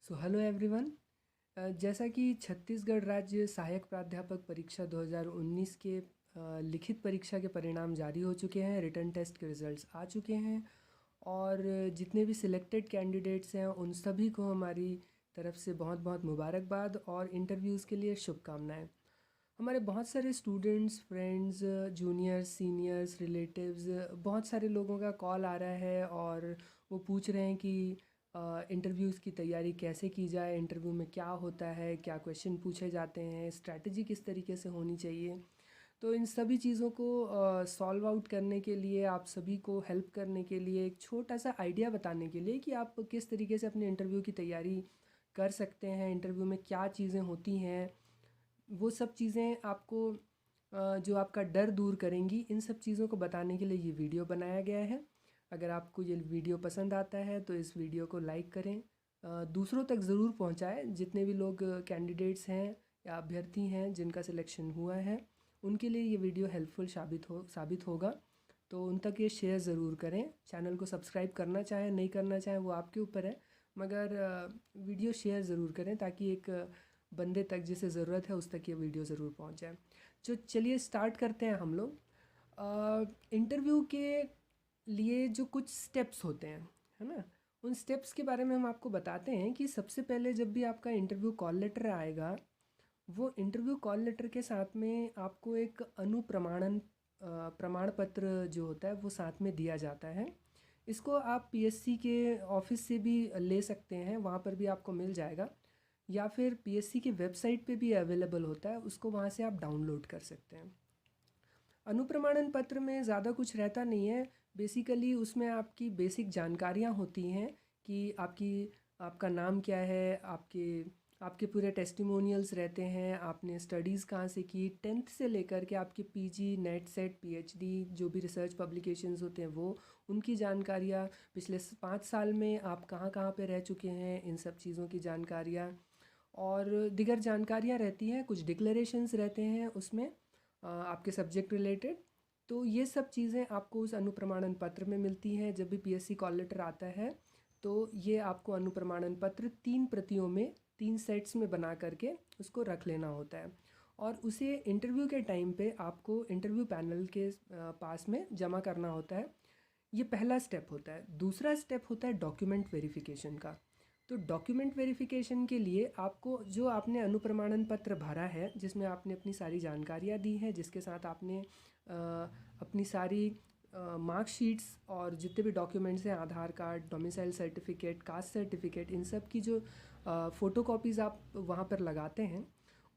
Hello everyone. जैसा कि छत्तीसगढ़ राज्य सहायक प्राध्यापक परीक्षा 2019 के लिखित परीक्षा के परिणाम जारी हो चुके हैं, रिटन टेस्ट के रिज़ल्ट्स आ चुके हैं और जितने भी सिलेक्टेड कैंडिडेट्स हैं उन सभी को हमारी तरफ से बहुत बहुत मुबारकबाद और इंटरव्यूज़ के लिए शुभकामनाएं। हमारे बहुत सारे students, friends, juniors, seniors, relatives, बहुत सारे लोगों का कॉल आ रहा है और वो पूछ रहे हैं कि इंटरव्यूज़ की तैयारी कैसे की जाए, इंटरव्यू में क्या होता है, क्या क्वेश्चन पूछे जाते हैं, स्ट्रैटेजी किस तरीके से होनी चाहिए। तो इन सभी चीज़ों को सॉल्व आउट करने के लिए, आप सभी को हेल्प करने के लिए, एक छोटा सा आइडिया बताने के लिए कि आप किस तरीके से अपने इंटरव्यू की तैयारी कर सकते हैं, इंटरव्यू में क्या चीज़ें होती हैं, वो सब चीज़ें आपको जो आपका डर दूर करेंगी, इन सब चीज़ों को बताने के लिए ये वीडियो बनाया गया है। अगर आपको ये वीडियो पसंद आता है तो इस वीडियो को लाइक करें, दूसरों तक ज़रूर पहुंचाएं। जितने भी लोग कैंडिडेट्स हैं या अभ्यर्थी हैं जिनका सिलेक्शन हुआ है, उनके लिए ये वीडियो हेल्पफुल साबित होगा। तो उन तक ये शेयर ज़रूर करें। चैनल को सब्सक्राइब करना चाहें, नहीं करना चाहें, वो आपके ऊपर है, मगर वीडियो शेयर ज़रूर करें ताकि एक बंदे तक जिसे ज़रूरत है उस तक ये वीडियो ज़रूर पहुंच जाए। तो चलिए स्टार्ट करते हैं हम लोग। इंटरव्यू के लिए जो कुछ स्टेप्स होते हैं, है ना, उन स्टेप्स के बारे में हम आपको बताते हैं कि सबसे पहले जब भी आपका इंटरव्यू कॉल लेटर आएगा, वो इंटरव्यू कॉल लेटर के साथ में आपको एक अनुप्रमाणन प्रमाण पत्र जो होता है वो साथ में दिया जाता है। इसको आप पीएससी के ऑफिस से भी ले सकते हैं, वहाँ पर भी आपको मिल जाएगा, या फिर पीएससी की वेबसाइट पे भी अवेलेबल होता है, उसको वहाँ से आप डाउनलोड कर सकते हैं। अनुप्रमाणन पत्र में ज़्यादा कुछ रहता नहीं है। बेसिकली उसमें आपकी बेसिक जानकारियाँ होती हैं कि आपका नाम क्या है, आपके आपके पूरे टेस्टिमोनियल्स रहते हैं, आपने स्टडीज़ कहाँ से की, 10th से लेकर के आपके पीजी, नेट सेट, पीएचडी, जो भी रिसर्च पब्लिकेशंस होते हैं वो, उनकी जानकारियाँ, पिछले 5 साल में आप कहाँ कहाँ पे रह चुके हैं, इन सब चीज़ों की जानकारियाँ और दीगर जानकारियाँ रहती हैं। कुछ डिक्लेरेशंस रहते हैं उसमें आपके सब्जेक्ट रिलेटेड। तो ये सब चीज़ें आपको उस अनुप्रमाणन पत्र में मिलती हैं। जब भी पीएससी कॉल लेटर आता है तो ये आपको अनुप्रमाणन पत्र 3 प्रतियों में, 3 सेट्स में बना करके उसको रख लेना होता है और उसे इंटरव्यू के टाइम पे आपको इंटरव्यू पैनल के पास में जमा करना होता है। ये पहला स्टेप होता है। दूसरा स्टेप होता है डॉक्यूमेंट वेरिफिकेशन का। तो डॉक्यूमेंट वेरिफिकेशन के लिए आपको जो आपने अनुप्रमाणन पत्र भरा है, जिसमें आपने अपनी सारी जानकारियाँ दी हैं, जिसके साथ आपने अपनी सारी मार्कशीट्स और जितने भी डॉक्यूमेंट्स हैं, Aadhaar card, domicile certificate, caste certificate, इन सब की जो फ़ोटोकॉपीज़ आप वहाँ पर लगाते हैं,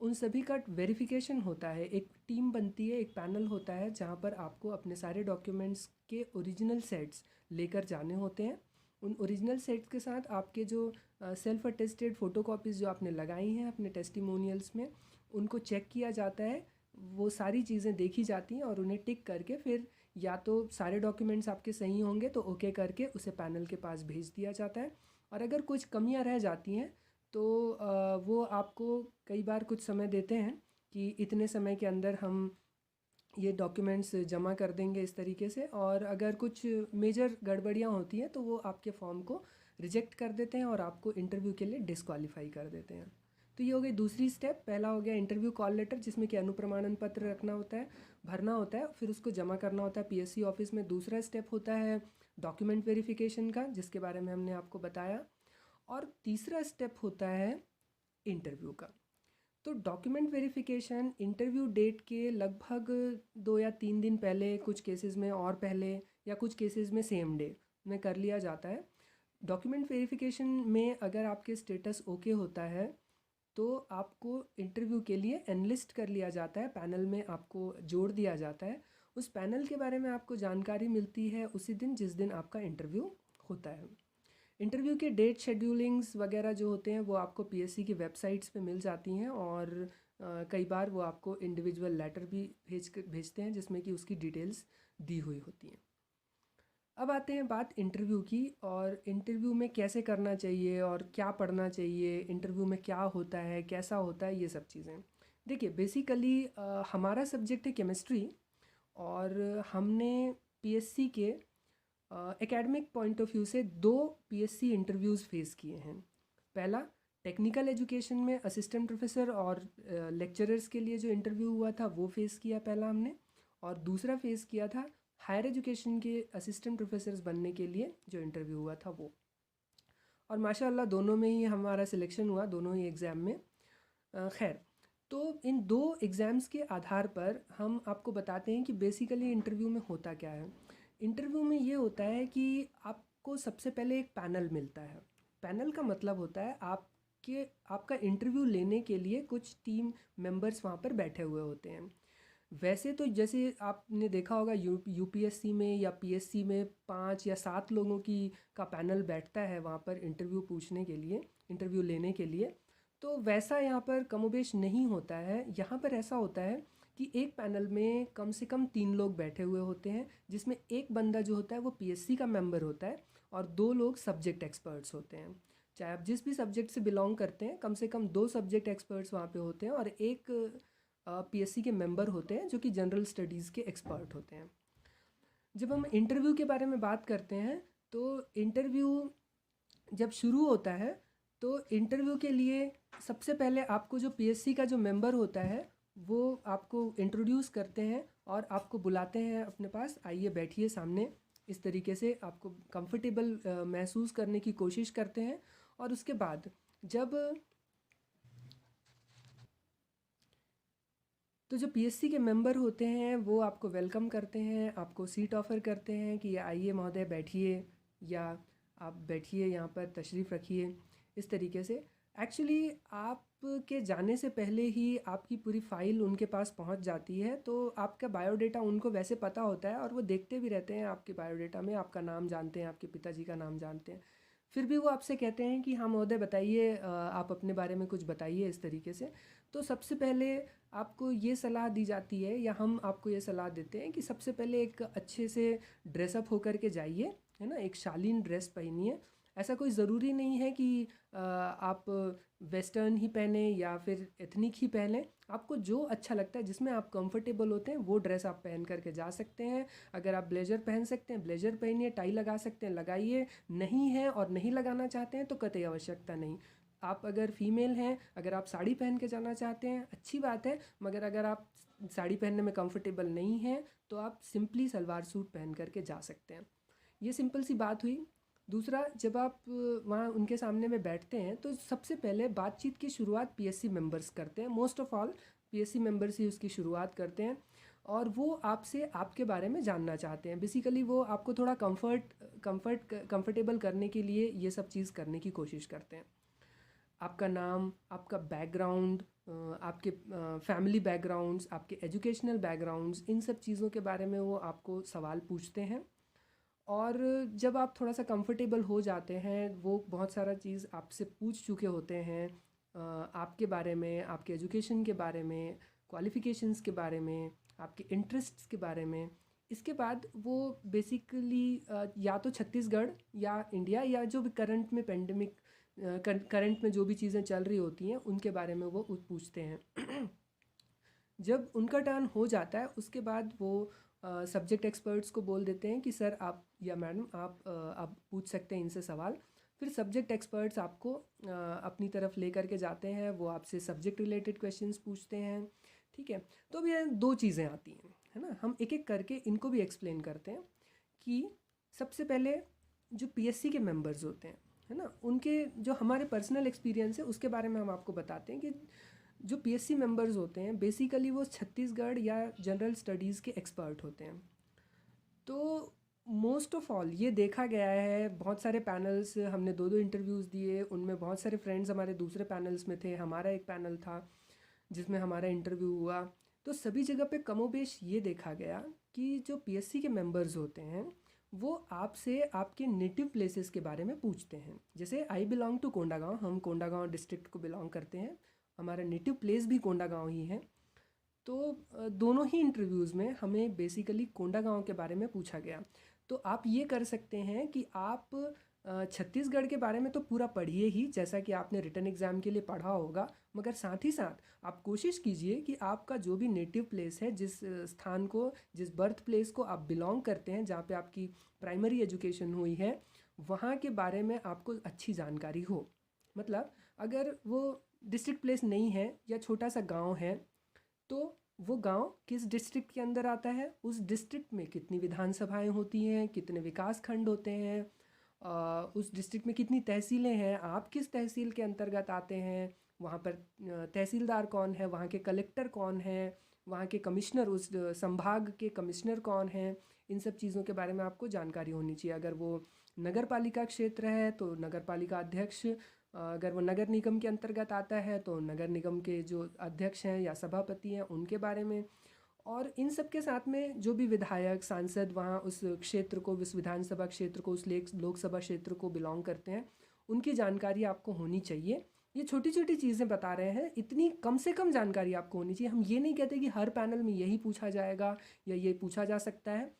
उन सभी का वेरिफिकेशन होता है। एक टीम बनती है, एक पैनल होता है जहाँ पर आपको अपने सारे डॉक्यूमेंट्स के ओरिजिनल सेट्स लेकर जाने होते हैं। उन ओरिजिनल सेट्स के साथ आपके जो सेल्फ अटेस्टेड फ़ोटोकॉपीज़ जो आपने लगाई हैं अपने टेस्टिमोनियल्स में, उनको चेक किया जाता है। वो सारी चीज़ें देखी जाती हैं और उन्हें टिक करके फिर या तो सारे डॉक्यूमेंट्स आपके सही होंगे तो ओके करके उसे पैनल के पास भेज दिया जाता है, और अगर कुछ कमियां रह जाती हैं तो वो आपको कई बार कुछ समय देते हैं कि इतने समय के अंदर हम ये डॉक्यूमेंट्स जमा कर देंगे इस तरीके से, और अगर कुछ मेजर गड़बड़ियाँ होती हैं तो वो आपके फॉर्म को रिजेक्ट कर देते हैं और आपको इंटरव्यू के लिए डिस्क्वालीफाई कर देते हैं। तो ये हो गई दूसरी स्टेप। पहला हो गया इंटरव्यू कॉल लेटर, जिसमें कि अनुप्रमाणन पत्र रखना होता है, भरना होता है, फिर उसको जमा करना होता है पीएससी ऑफिस में। दूसरा स्टेप होता है डॉक्यूमेंट वेरिफिकेशन का, जिसके बारे में हमने आपको बताया, और तीसरा स्टेप होता है इंटरव्यू का। तो डॉक्यूमेंट वेरिफिकेशन इंटरव्यू डेट के लगभग 2 या 3 दिन पहले, कुछ केसेस में और पहले, या कुछ केसेस में सेम डे में कर लिया जाता है। डॉक्यूमेंट वेरिफिकेशन में अगर आपके स्टेटस ओके होता है तो आपको इंटरव्यू के लिए एनलिस्ट कर लिया जाता है, पैनल में आपको जोड़ दिया जाता है। उस पैनल के बारे में आपको जानकारी मिलती है उसी दिन जिस दिन आपका इंटरव्यू होता है। इंटरव्यू के डेट शेड्यूलिंग्स वगैरह जो होते हैं वो आपको पीएससी की वेबसाइट्स पे मिल जाती हैं, और कई बार वो आपको इंडिविजुअल लेटर भी भेजते हैं जिसमें कि उसकी डिटेल्स दी हुई होती हैं। अब आते हैं बात इंटरव्यू की, और इंटरव्यू में कैसे करना चाहिए और क्या पढ़ना चाहिए, इंटरव्यू में क्या होता है, कैसा होता है, ये सब चीज़ें। देखिए बेसिकली हमारा सब्जेक्ट है केमिस्ट्री, और हमने पीएससी के एकेडमिक पॉइंट ऑफ व्यू से 2 पीएससी इंटरव्यूज़ फेस किए हैं। पहला टेक्निकल एजुकेशन में असिस्टेंट प्रोफेसर और लेक्चरर्स के लिए जो इंटरव्यू हुआ था वो फेस किया पहला हमने, और दूसरा फेस किया था हायर एजुकेशन के असिस्टेंट प्रोफेसर्स बनने के लिए जो इंटरव्यू हुआ था वो। और माशाल्लाह दोनों में ही हमारा सिलेक्शन हुआ, दोनों ही एग्ज़ाम में। खैर, तो इन दो एग्ज़ाम्स के आधार पर हम आपको बताते हैं कि बेसिकली इंटरव्यू में होता क्या है। इंटरव्यू में ये होता है कि आपको सबसे पहले एक पैनल मिलता है। पैनल का मतलब होता है आपका इंटरव्यू लेने के लिए कुछ टीम मेंबर्स वहाँ पर बैठे हुए होते हैं। वैसे तो जैसे आपने देखा होगा यूपीएससी में या पीएससी में 5 या 7 लोगों की का पैनल बैठता है वहाँ पर इंटरव्यू पूछने के लिए, इंटरव्यू लेने के लिए। तो वैसा यहाँ पर कमोबेश नहीं होता है। यहाँ पर ऐसा होता है कि एक पैनल में कम से कम 3 लोग बैठे हुए होते हैं, जिसमें एक बंदा जो होता है वो पीएससी का मेंबर होता है और 2 लोग सब्जेक्ट एक्सपर्ट्स होते हैं। चाहे आप जिस भी सब्जेक्ट से बिलोंग करते हैं, कम से कम 2 सब्जेक्ट एक्सपर्ट्स वहाँ पे होते हैं और एक पीएससी के मेंबर होते हैं जो कि जनरल स्टडीज़ के एक्सपर्ट होते हैं। जब हम इंटरव्यू के बारे में बात करते हैं तो इंटरव्यू जब शुरू होता है तो इंटरव्यू के लिए सबसे पहले आपको जो पीएससी का जो मेंबर होता है वो आपको इंट्रोड्यूस करते हैं और आपको बुलाते हैं अपने पास, आइए बैठिए सामने। इस तरीके से आपको कंफर्टेबल महसूस करने की कोशिश करते हैं। और उसके बाद जब तो जो पीएससी के मेंबर होते हैं वो आपको वेलकम करते हैं, आपको सीट ऑफ़र करते हैं कि आइए महोदय बैठिए, या आप बैठिए यहाँ पर तशरीफ़ रखिए, इस तरीके से। एक्चुअली आपके जाने से पहले ही आपकी पूरी फ़ाइल उनके पास पहुँच जाती है, तो आपका बायोडाटा उनको वैसे पता होता है और वो देखते भी रहते हैं आपके बायोडाटा में, आपका नाम जानते हैं, आपके पिताजी का नाम जानते हैं। फिर भी वो आपसे कहते हैं कि हाँ महोदय बताइए, आप अपने बारे में कुछ बताइए, इस तरीके से। तो सबसे पहले आपको ये सलाह दी जाती है, या हम आपको ये सलाह देते हैं कि सबसे पहले एक अच्छे से ड्रेसअप होकर के जाइए, है ना, एक शालीन ड्रेस पहनिए। ऐसा कोई ज़रूरी नहीं है कि आप वेस्टर्न ही पहने या फिर एथनिक ही पहने। आपको जो अच्छा लगता है, जिसमें आप कंफर्टेबल होते हैं, वो ड्रेस आप पहन करके जा सकते हैं। अगर आप ब्लेज़र पहन सकते हैं ब्लेज़र पहनिए, टाई लगा सकते हैं लगाइए, नहीं है और नहीं लगाना चाहते हैं तो कतई आवश्यकता नहीं। आप अगर फ़ीमेल हैं, अगर आप साड़ी पहन के जाना चाहते हैं अच्छी बात है, मगर अगर आप साड़ी पहनने में कंफर्टेबल नहीं हैं तो आप सिंपली सलवार सूट पहन करके जा सकते हैं। ये सिंपल सी बात हुई। दूसरा, जब आप वहाँ उनके सामने में बैठते हैं तो सबसे पहले बातचीत की शुरुआत पीएससी मेंबर्स करते हैं। Most of all PSC members ही उसकी शुरुआत करते हैं और वो आपसे आपके बारे में जानना चाहते हैं। बेसिकली वो आपको थोड़ा कंफर्टेबल करने के लिए ये सब चीज़ करने की कोशिश करते हैं। आपका नाम, आपका बैकग्राउंड, आपके फैमिली बैकग्राउंड्स, आपके एजुकेशनल बैकग्राउंड्स, इन सब चीज़ों के बारे में वो आपको सवाल पूछते हैं। और जब आप थोड़ा सा कंफर्टेबल हो जाते हैं, वो बहुत सारा चीज़ आपसे पूछ चुके होते हैं, आपके बारे में, आपके एजुकेशन के बारे में, क्वालिफ़िकेशंस के बारे में, आपके इंटरेस्ट्स के बारे में। इसके बाद वो बेसिकली या तो छत्तीसगढ़ या इंडिया या जो भी करंट में पेंडेमिक करंट में जो भी चीज़ें चल रही होती हैं उनके बारे में वो पूछते हैं। जब उनका टर्न हो जाता है उसके बाद वो सब्जेक्ट एक्सपर्ट्स को बोल देते हैं कि सर आप या मैडम आप पूछ सकते हैं इनसे सवाल। फिर सब्जेक्ट एक्सपर्ट्स आपको अपनी तरफ ले करके जाते हैं, वो आपसे सब्जेक्ट रिलेटेड क्वेश्चंस पूछते हैं। ठीक है, तो अब ये दो चीज़ें आती हैं, है ना। हम एक एक करके इनको भी एक्सप्लेन करते हैं कि सबसे पहले जो पीएससी के मेंबर्स होते हैं, है ना, उनके जो हमारे पर्सनल एक्सपीरियंस है उसके बारे में हम आपको बताते हैं कि जो पीएससी मेंबर्स होते हैं बेसिकली वो छत्तीसगढ़ या जनरल स्टडीज़ के एक्सपर्ट होते हैं। तो मोस्ट ऑफ़ ऑल ये देखा गया है, बहुत सारे पैनल्स हमने दो दो इंटरव्यूज़ दिए, उनमें बहुत सारे फ्रेंड्स हमारे दूसरे पैनल्स में थे, हमारा एक पैनल था जिसमें हमारा इंटरव्यू हुआ। तो सभी जगह पे कमोबेश ये देखा गया कि जो पीएससी के मेंबर्स होते हैं वो आपसे आपके नेटिव प्लेसेस के बारे में पूछते हैं। जैसे आई बिलोंग टू कोंडागांव, हम कोंडागांव डिस्ट्रिक्ट को बिलोंग करते हैं, हमारा नेटिव प्लेस भी कोंडागांव ही है। तो दोनों ही इंटरव्यूज़ में हमें बेसिकली कोंडागांव के बारे में पूछा गया। तो आप ये कर सकते हैं कि आप छत्तीसगढ़ के बारे में तो पूरा पढ़िए ही, जैसा कि आपने रिटन एग्ज़ाम के लिए पढ़ा होगा, मगर साथ ही साथ आप कोशिश कीजिए कि आपका जो भी नेटिव प्लेस है, जिस स्थान को, जिस बर्थ प्लेस को आप बिलोंग करते हैं, जहाँ पे आपकी प्राइमरी एजुकेशन हुई है, वहाँ के बारे में आपको अच्छी जानकारी हो, मतलब अगर वो डिस्ट्रिक्ट प्लेस नहीं है या छोटा सा गांव है, तो वो गांव किस डिस्ट्रिक्ट के अंदर आता है, उस डिस्ट्रिक्ट में कितनी विधानसभाएं होती हैं, कितने विकास खंड होते हैं, उस डिस्ट्रिक्ट में कितनी तहसीलें हैं, आप किस तहसील के अंतर्गत आते हैं, वहाँ पर तहसीलदार कौन है, वहाँ के कलेक्टर कौन है, वहाँ के कमिश्नर, उस संभाग के कमिश्नर कौन हैं, इन सब चीज़ों के बारे में आपको जानकारी होनी चाहिए। अगर वो नगर पालिका क्षेत्र है तो नगर पालिका अध्यक्ष, अगर वो नगर निगम के अंतर्गत आता है तो नगर निगम के जो अध्यक्ष हैं या सभापति हैं उनके बारे में, और इन सब के साथ में जो भी विधायक सांसद वहाँ उस क्षेत्र को, उस विधानसभा क्षेत्र को, उस लोकसभा क्षेत्र को बिलोंग करते हैं, उनकी जानकारी आपको होनी चाहिए। ये छोटी छोटी चीज़ें बता रहे हैं, इतनी कम से कम जानकारी आपको होनी चाहिए। हम ये नहीं कहते कि हर पैनल में यही पूछा जाएगा या ये पूछा जा सकता है,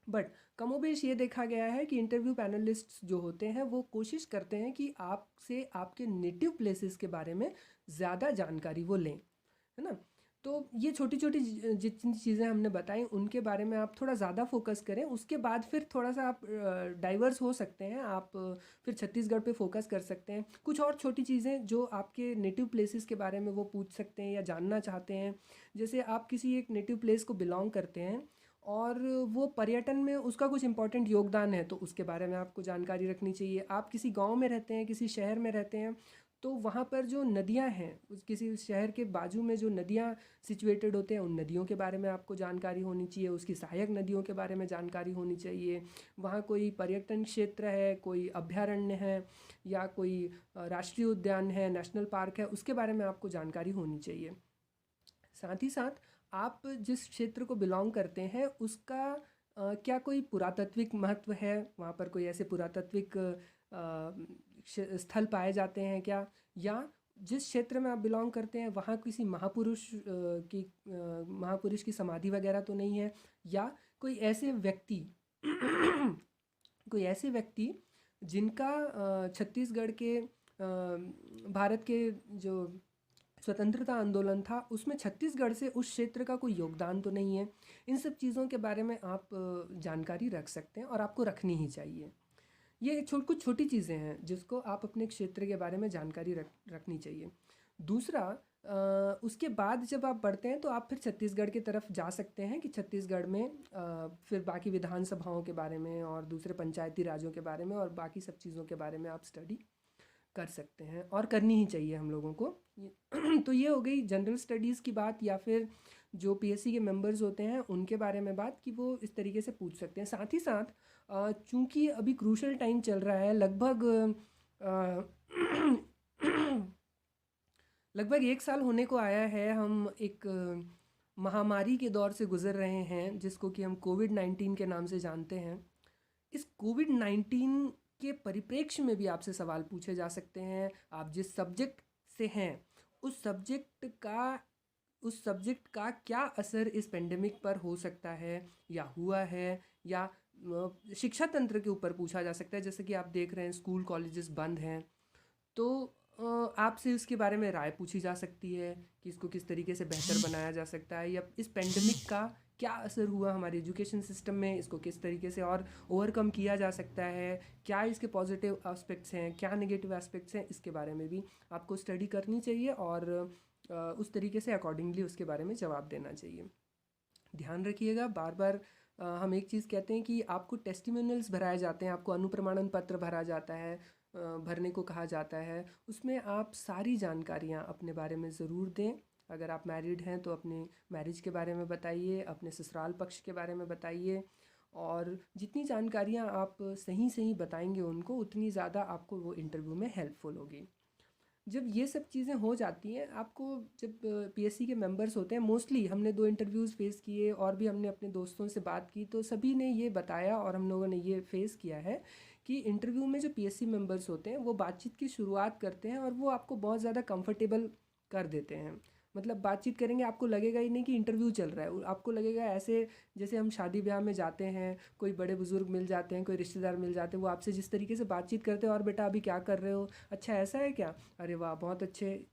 बट कमोबेश ये देखा गया है कि इंटरव्यू पैनलिस्ट्स जो होते हैं वो कोशिश करते हैं कि आपसे आपके नेटिव प्लेसेस के बारे में ज़्यादा जानकारी वो लें, है ना। तो ये छोटी छोटी जितनी चीज़ें हमने बताई उनके बारे में आप थोड़ा ज़्यादा फोकस करें, उसके बाद फिर थोड़ा सा आप डाइवर्स हो सकते हैं, आप फिर छत्तीसगढ़ पे फोकस कर सकते हैं। कुछ और छोटी चीज़ें जो आपके नेटिव प्लेसेस के बारे में वो पूछ सकते हैं या जानना चाहते हैं, जैसे आप किसी एक नेटिव प्लेस को बिलोंग करते हैं और वो पर्यटन में उसका कुछ इम्पोर्टेंट योगदान है तो उसके बारे में आपको जानकारी रखनी चाहिए। आप किसी गांव में रहते हैं, किसी शहर में रहते हैं, तो वहाँ पर जो नदियाँ हैं, उस किसी शहर के बाजू में जो नदियाँ सिचुएटेड होते हैं, उन नदियों के बारे में आपको जानकारी होनी चाहिए, उसकी सहायक नदियों के बारे में जानकारी होनी चाहिए। वहाँ कोई पर्यटन क्षेत्र है, कोई अभ्यारण्य है या कोई राष्ट्रीय उद्यान है, नेशनल पार्क है, उसके बारे में आपको जानकारी होनी चाहिए। साथ ही साथ आप जिस क्षेत्र को बिलोंग करते हैं उसका क्या कोई पुरातात्विक महत्व है, वहाँ पर कोई ऐसे पुरातात्विक स्थल पाए जाते हैं क्या, या जिस क्षेत्र में आप बिलोंग करते हैं वहाँ किसी महापुरुष की समाधि वगैरह तो नहीं है, या कोई ऐसे व्यक्ति कोई ऐसे व्यक्ति जिनका छत्तीसगढ़ के भारत के जो स्वतंत्रता आंदोलन था उसमें छत्तीसगढ़ से उस क्षेत्र का कोई योगदान तो नहीं है। इन सब चीज़ों के बारे में आप जानकारी रख सकते हैं और आपको रखनी ही चाहिए। ये कुछ छोटी चीज़ें हैं जिसको आप अपने क्षेत्र के बारे में जानकारी रखनी चाहिए। दूसरा, उसके बाद जब आप बढ़ते हैं तो आप फिर छत्तीसगढ़ की तरफ जा सकते हैं कि छत्तीसगढ़ में फिर बाकी विधानसभाओं के बारे में और दूसरे पंचायती राज्यों के बारे में और बाकी सब चीज़ों के बारे में आप स्टडी कर सकते हैं और करनी ही चाहिए हम लोगों को। तो ये हो गई जनरल स्टडीज़ की बात, या फिर जो पीएससी के मेंबर्स होते हैं उनके बारे में बात कि वो इस तरीके से पूछ सकते हैं। साथ ही साथ चूंकि अभी क्रूशल टाइम चल रहा है, लगभग लगभग 1 साल होने को आया है, हम एक महामारी के दौर से गुजर रहे हैं जिसको कि हम कोविड-19 के नाम से जानते हैं। इस कोविड-19 के परिप्रेक्ष्य में भी आपसे सवाल पूछे जा सकते हैं। आप जिस सब्जेक्ट से हैं उस सब्जेक्ट का क्या असर इस पेंडेमिक पर हो सकता है या हुआ है, या शिक्षा तंत्र के ऊपर पूछा जा सकता है। जैसे कि आप देख रहे हैं स्कूल कॉलेजेस बंद हैं, तो आपसे इसके बारे में राय पूछी जा सकती है कि इसको किस तरीके से बेहतर बनाया जा सकता है, या इस पेंडेमिक का क्या असर हुआ हमारे एजुकेशन सिस्टम में, इसको किस तरीके से और ओवरकम किया जा सकता है, क्या इसके पॉजिटिव एस्पेक्ट्स हैं, क्या नेगेटिव एस्पेक्ट्स हैं, इसके बारे में भी आपको स्टडी करनी चाहिए और उस तरीके से अकॉर्डिंगली उसके बारे में जवाब देना चाहिए। ध्यान रखिएगा, बार बार हम एक चीज़ कहते हैं कि आपको टेस्टिमोनियल्स भराए जाते हैं, आपको अनुप्रमाणन पत्र भरा जाता है, भरने को कहा जाता है, उसमें आप सारी जानकारियाँ अपने बारे में ज़रूर दें। अगर आप मैरिड हैं तो अपने मैरिज के बारे में बताइए, अपने ससुराल पक्ष के बारे में बताइए, और जितनी जानकारियाँ आप सही सही बताएंगे उनको, उतनी ज़्यादा आपको वो इंटरव्यू में हेल्पफुल होगी। जब ये सब चीज़ें हो जाती हैं, आपको जब पीएससी के मेंबर्स होते हैं, मोस्टली हमने 2 इंटरव्यूज़ फेस किए और भी हमने अपने दोस्तों से बात की तो सभी ने ये बताया और हम लोगों ने ये फेस किया है कि इंटरव्यू में जो पीएससी मेंबर्स होते हैं वो बातचीत की शुरुआत करते हैं और वो आपको बहुत ज़्यादा कंफर्टेबल कर देते हैं। मतलब बातचीत करेंगे, आपको लगेगा ही नहीं कि इंटरव्यू चल रहा है, आपको लगेगा ऐसे जैसे हम शादी ब्याह में जाते हैं, कोई बड़े बुजुर्ग मिल जाते हैं, कोई रिश्तेदार मिल जाते हैं, वो आपसे जिस तरीके से बातचीत करते हैं, और बेटा अभी क्या कर रहे हो, अच्छा ऐसा है क्या, अरे वाह बहुत अच्छे,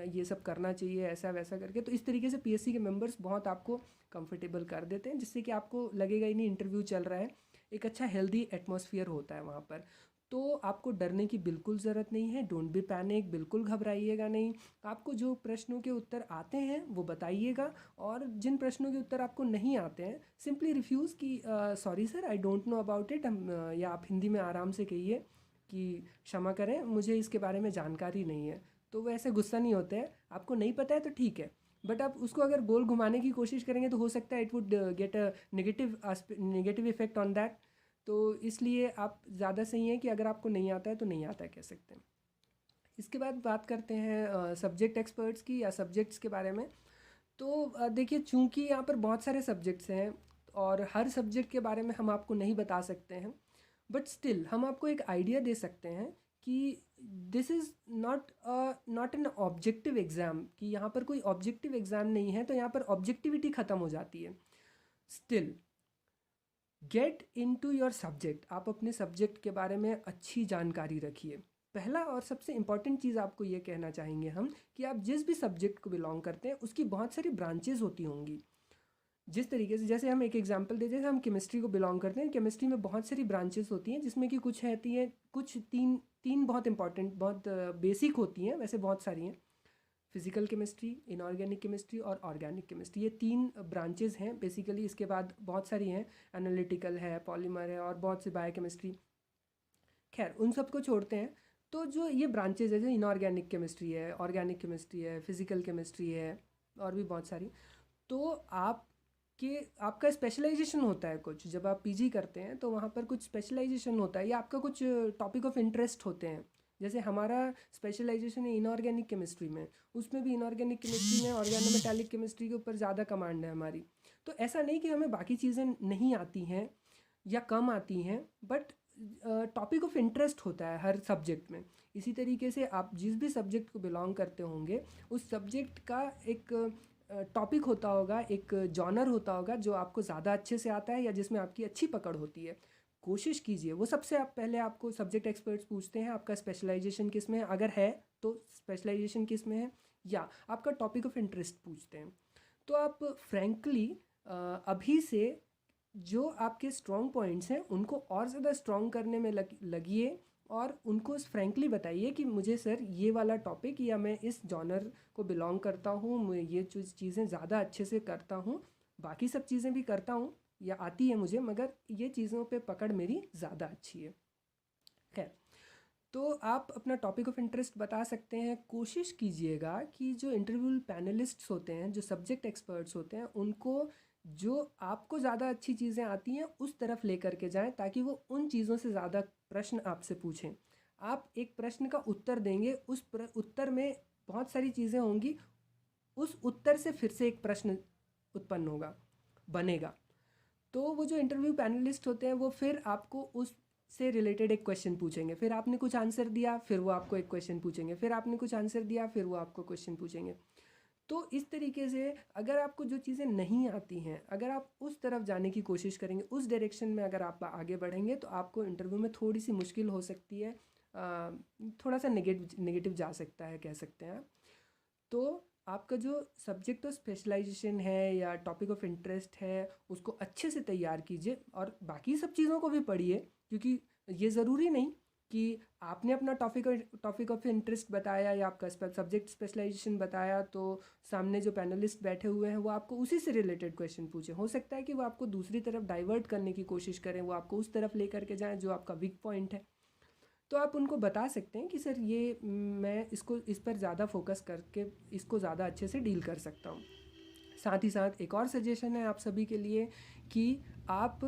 ये सब करना चाहिए, ऐसा वैसा करके। तो इस तरीके से पीएससी के मेंबर्स बहुत आपको कंफर्टेबल कर देते हैं, जिससे कि आपको लगेगा ही नहीं इंटरव्यू चल रहा है, एक अच्छा हेल्दी एटमॉस्फेयर होता है वहाँ पर। तो आपको डरने की बिल्कुल ज़रूरत नहीं है। डोंट बी पैनिक, बिल्कुल घबराइएगा नहीं। आपको जो प्रश्नों के उत्तर आते हैं वो बताइएगा, और जिन प्रश्नों के उत्तर आपको नहीं आते हैं सिंपली रिफ्यूज़ कि sorry sir I don't know about it, या आप हिंदी में आराम से कहिए कि क्षमा करें मुझे इसके बारे में जानकारी नहीं है। तो वो ऐसे गुस्सा नहीं होते हैं। आपको नहीं पता है तो ठीक है, बट आप उसको अगर गोल घुमाने की कोशिश करेंगे तो हो सकता है it would get a negative effect on that. तो इसलिए आप ज़्यादा सही है कि अगर आपको नहीं आता है तो नहीं आता है कह सकते हैं। इसके बाद बात करते हैं सब्जेक्ट एक्सपर्ट्स की या सब्जेक्ट्स के बारे में। तो देखिए, चूंकि यहाँ पर बहुत सारे सब्जेक्ट्स हैं और हर सब्जेक्ट के बारे में हम आपको नहीं बता सकते हैं, बट स्टिल हम आपको एक आइडिया दे सकते हैं कि this is not an objective exam, कि यहाँ पर कोई ऑब्जेक्टिव एग्ज़ाम नहीं है, तो यहाँ पर ऑब्जेक्टिविटी ख़त्म हो जाती है। Still get in to your subject, आप अपने सब्जेक्ट के बारे में अच्छी जानकारी रखिए। पहला और सबसे इम्पॉर्टेंट चीज़ आपको ये कहना चाहेंगे हम कि आप जिस भी सब्जेक्ट को बिलोंग करते हैं उसकी बहुत सारी ब्रांचेज होती होंगी। जिस तरीके से, जैसे हम एक एग्जांपल देते हैं, हम केमिस्ट्री को बिलोंग करते हैं, केमिस्ट्री में बहुत सारी ब्रांचेस होती हैं जिसमें कि कुछ रहती हैं, कुछ तीन तीन बहुत इंपॉर्टेंट, बहुत बेसिक होती हैं, वैसे बहुत सारी हैं। फिजिकल केमिस्ट्री, इनऑर्गेनिक केमिस्ट्री और ऑर्गेनिक केमिस्ट्री, ये तीन ब्रांचेज हैं बेसिकली। इसके बाद बहुत सारी हैं, एनालिटिकल है, पॉलीमर है और बहुत सी बायोकेमिस्ट्री। खैर उन सबको छोड़ते हैं। तो जो ये ब्रांचेज है, जो इनऑर्गेनिक केमिस्ट्री है, ऑर्गेनिक केमिस्ट्री है, फिजिकल केमिस्ट्री है और भी बहुत सारी, तो आपका स्पेशलाइजेशन होता है कुछ। जब आप पीजी करते हैं तो वहाँ पर कुछ स्पेशलाइजेशन होता है या आपका कुछ टॉपिक ऑफ इंटरेस्ट होते हैं। जैसे हमारा स्पेशलाइजेशन है इनऑर्गेनिक केमिस्ट्री में, उसमें भी इनऑर्गेनिक केमिस्ट्री में ऑर्गेनोमेटालिक केमिस्ट्री के ऊपर ज़्यादा कमांड है हमारी। तो ऐसा नहीं कि हमें बाकी चीज़ें नहीं आती हैं या कम आती हैं, बट टॉपिक ऑफ इंटरेस्ट होता है हर सब्जेक्ट में। इसी तरीके से आप जिस भी सब्जेक्ट को बिलोंग करते होंगे उस सब्जेक्ट का एक टॉपिक होता होगा, एक जॉनर होता होगा जो आपको ज़्यादा अच्छे से आता है या जिसमें आपकी अच्छी पकड़ होती है। कोशिश कीजिए वो, सबसे आप पहले आपको सब्जेक्ट एक्सपर्ट्स पूछते हैं आपका स्पेशलाइजेशन किस में है, अगर है तो स्पेशलाइजेशन किस में है, या आपका टॉपिक ऑफ इंटरेस्ट पूछते हैं। तो आप फ्रैंकली अभी से जो आपके स्ट्रॉन्ग पॉइंट्स हैं उनको और ज़्यादा स्ट्रॉन्ग करने में लगिए, और उनको फ्रैंकली बताइए कि मुझे सर ये वाला टॉपिक, या मैं इस जॉनर को बिलोंग करता हूँ, मैं ये चीज़ें ज़्यादा अच्छे से करता हूँ, बाकी सब चीज़ें भी करता हूँ या आती है मुझे, मगर ये चीज़ों पे पकड़ मेरी ज़्यादा अच्छी है। खैर, तो आप अपना टॉपिक ऑफ इंटरेस्ट बता सकते हैं। कोशिश कीजिएगा कि जो इंटरव्यू पैनलिस्ट्स होते हैं, जो सब्जेक्ट एक्सपर्ट्स होते हैं, उनको जो आपको ज़्यादा अच्छी चीज़ें आती हैं उस तरफ लेकर के जाएं, ताकि वो उन चीज़ों से ज़्यादा प्रश्न आपसे पूछें। आप एक प्रश्न का उत्तर देंगे, उस उत्तर में बहुत सारी चीज़ें होंगी, उस उत्तर से फिर से एक प्रश्न उत्पन्न होगा, बनेगा। तो वो जो इंटरव्यू पैनलिस्ट होते हैं वो फिर आपको उस से रिलेटेड एक क्वेश्चन पूछेंगे, फिर आपने कुछ आंसर दिया, फिर वो आपको एक क्वेश्चन पूछेंगे, फिर आपने कुछ आंसर दिया, फिर वो आपको क्वेश्चन पूछेंगे। तो इस तरीके से अगर आपको जो चीज़ें नहीं आती हैं, अगर आप उस तरफ जाने की कोशिश करेंगे, उस डायरेक्शन में अगर आप आगे बढ़ेंगे, तो आपको इंटरव्यू में थोड़ी सी मुश्किल हो सकती है, थोड़ा सा नेगेटिव जा सकता है कह सकते हैं आप। तो आपका जो सब्जेक्ट ऑफ स्पेशलाइजेशन है या टॉपिक ऑफ इंटरेस्ट है उसको अच्छे से तैयार कीजिए, और बाकी सब चीज़ों को भी पढ़िए, क्योंकि ये ज़रूरी नहीं कि आपने अपना टॉपिक ऑफ इंटरेस्ट बताया या आपका सब्जेक्ट स्पेशलाइजेशन बताया तो सामने जो पैनलिस्ट बैठे हुए हैं वो आपको उसी से रिलेटेड क्वेश्चन पूछे। हो सकता है कि वो आपको दूसरी तरफ डाइवर्ट करने की कोशिश करें, वो आपको उस तरफ लेकर के जाएँ जो आपका वीक पॉइंट है। तो आप उनको बता सकते हैं कि सर ये मैं इसको इस पर ज़्यादा फोकस करके इसको ज़्यादा अच्छे से डील कर सकता हूँ। साथ ही साथ एक और सजेशन है आप सभी के लिए कि आप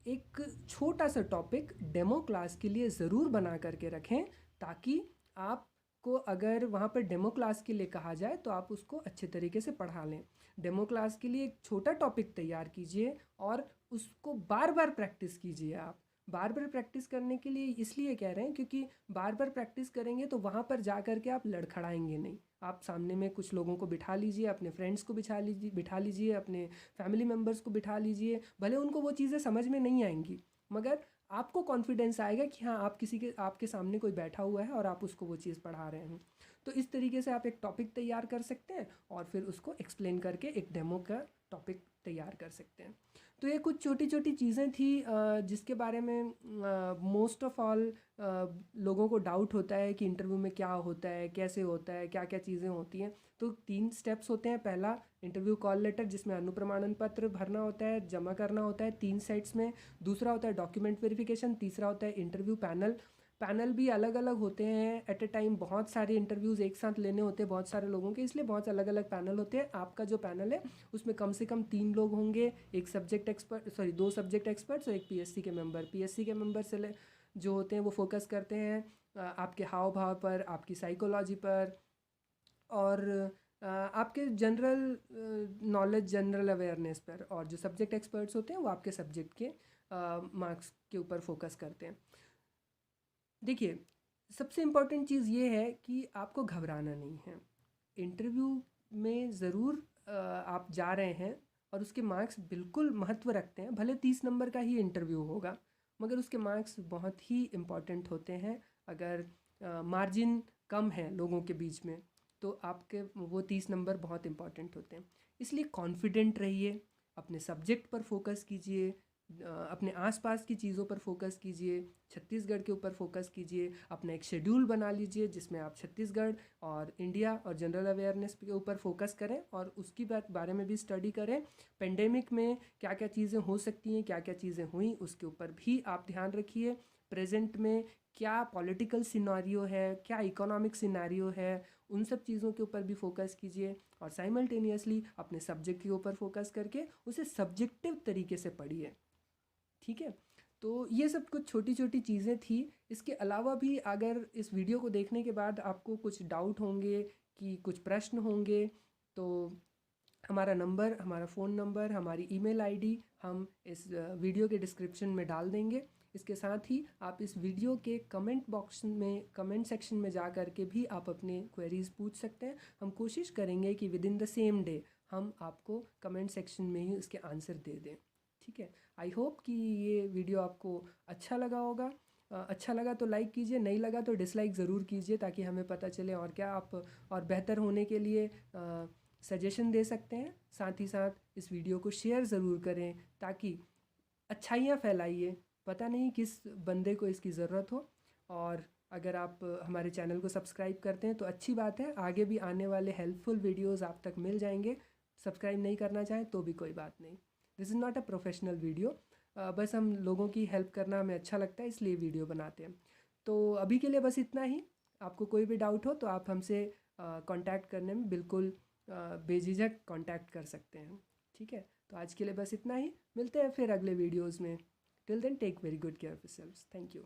एक छोटा सा टॉपिक डेमो क्लास के लिए ज़रूर बना करके रखें, ताकि आपको अगर वहाँ पर डेमो क्लास के लिए कहा जाए तो आप उसको अच्छे तरीके से पढ़ा लें। डेमो क्लास के लिए एक छोटा टॉपिक तैयार कीजिए और उसको बार बार प्रैक्टिस कीजिए। आप बार बार प्रैक्टिस करने के लिए इसलिए कह रहे हैं क्योंकि बार बार प्रैक्टिस करेंगे तो वहाँ पर जा कर के आप लड़खड़ाएंगे नहीं। आप सामने में कुछ लोगों को बिठा लीजिए, अपने फ्रेंड्स को बिठा लीजिए, अपने फैमिली मेम्बर्स को बिठा लीजिए, भले उनको वो चीज़ें समझ में नहीं आएंगी, मगर आपको कॉन्फिडेंस आएगा कि हाँ आप आपके सामने कोई बैठा हुआ है और आप उसको वो चीज़ पढ़ा रहे हैं। तो इस तरीके से आप एक टॉपिक तैयार कर सकते हैं और फिर उसको एक्सप्लेन करके एक डेमो का टॉपिक तैयार कर सकते हैं। तो ये कुछ छोटी छोटी चीज़ें थी जिसके बारे में मोस्ट ऑफ ऑल लोगों को डाउट होता है कि इंटरव्यू में क्या होता है, कैसे होता है, क्या क्या चीज़ें होती हैं। तो 3 स्टेप्स होते हैं। पहला इंटरव्यू कॉल लेटर, जिसमें अनुप्रमाणन पत्र भरना होता है, जमा करना होता है 3 सेट्स में। दूसरा होता है डॉक्यूमेंट वेरिफिकेशन। तीसरा होता है इंटरव्यू पैनल। पैनल भी अलग अलग होते हैं। एट ए टाइम बहुत सारे इंटरव्यूज़ एक साथ लेने होते हैं बहुत सारे लोगों के, इसलिए बहुत अलग अलग पैनल होते हैं। आपका जो पैनल है उसमें कम से कम 3 लोग होंगे, एक subject expert, sorry 2 subject experts और एक पीएससी के मेंबर। पीएससी के मेंबर से जो होते हैं वो फोकस करते हैं आपके हाव भाव पर, आपकी साइकोलॉजी पर, और आपके जनरल नॉलेज, जनरल अवेयरनेस पर। और जो सब्जेक्ट एक्सपर्ट्स होते हैं वो आपके सब्जेक्ट के मार्क्स के ऊपर फोकस करते हैं। देखिए, सबसे इम्पॉर्टेंट चीज़ ये है कि आपको घबराना नहीं है। इंटरव्यू में ज़रूर आप जा रहे हैं और उसके मार्क्स बिल्कुल महत्व रखते हैं। भले 30 नंबर का ही इंटरव्यू होगा, मगर उसके मार्क्स बहुत ही इम्पॉर्टेंट होते हैं। अगर मार्जिन कम है लोगों के बीच में तो आपके वो 30 नंबर बहुत इम्पॉर्टेंट होते हैं। इसलिए कॉन्फिडेंट रहिए, अपने सब्जेक्ट पर फोकस कीजिए, अपने आसपास की चीज़ों पर फोकस कीजिए, छत्तीसगढ़ के ऊपर फोकस कीजिए। अपना एक शेड्यूल बना लीजिए जिसमें आप छत्तीसगढ़ और इंडिया और जनरल अवेयरनेस के ऊपर फोकस करें और उसकी बारे में भी स्टडी करें। पेंडेमिक में क्या क्या चीज़ें हो सकती हैं, क्या क्या चीज़ें हुई, उसके ऊपर भी आप ध्यान रखिए। प्रेजेंट में क्या पॉलिटिकल सिनारियो है, क्या इकोनॉमिक सिनारियो है, उन सब चीज़ों के ऊपर भी फोकस कीजिए। और साइमल्टेनियसली अपने सब्जेक्ट के ऊपर फोकस करके उसे सब्जेक्टिव तरीके से पढ़िए। ठीक है, तो ये सब कुछ छोटी छोटी चीज़ें थी। इसके अलावा भी अगर इस वीडियो को देखने के बाद आपको कुछ डाउट होंगे, कि कुछ प्रश्न होंगे, तो हमारा नंबर, हमारा फ़ोन नंबर, हमारी ईमेल आईडी हम इस वीडियो के डिस्क्रिप्शन में डाल देंगे। इसके साथ ही आप इस वीडियो के कमेंट बॉक्स में, कमेंट सेक्शन में जा कर के भी आप अपने क्वेरीज़ पूछ सकते हैं। हम कोशिश करेंगे कि with in the same day हम आपको कमेंट सेक्शन में ही उसके आंसर दे दें। ठीक है, आई होप कि ये वीडियो आपको अच्छा लगा होगा। अच्छा लगा तो लाइक कीजिए, नहीं लगा तो डिसलाइक ज़रूर कीजिए, ताकि हमें पता चले और क्या आप और बेहतर होने के लिए सजेशन दे सकते हैं। साथ ही साथ इस वीडियो को शेयर ज़रूर करें, ताकि अच्छाइयाँ फैलाइए। पता नहीं किस बंदे को इसकी ज़रूरत हो। और अगर आप हमारे चैनल को सब्सक्राइब करते हैं तो अच्छी बात है, आगे भी आने वाले हेल्पफुल वीडियोज़ आप तक मिल जाएंगे। सब्सक्राइब नहीं करना चाहें तो भी कोई बात नहीं। This is not a professional video, बस हम लोगों की हेल्प करना हमें अच्छा लगता है, इसलिए वीडियो बनाते हैं। तो अभी के लिए बस इतना ही। आपको कोई भी डाउट हो तो आप हमसे कांटेक्ट करने में बिल्कुल बेझिझक कांटेक्ट कर सकते हैं। ठीक है, तो आज के लिए बस इतना ही। मिलते हैं फिर अगले वीडियोज़ में। Till then take very good care of yourselves. Thank you.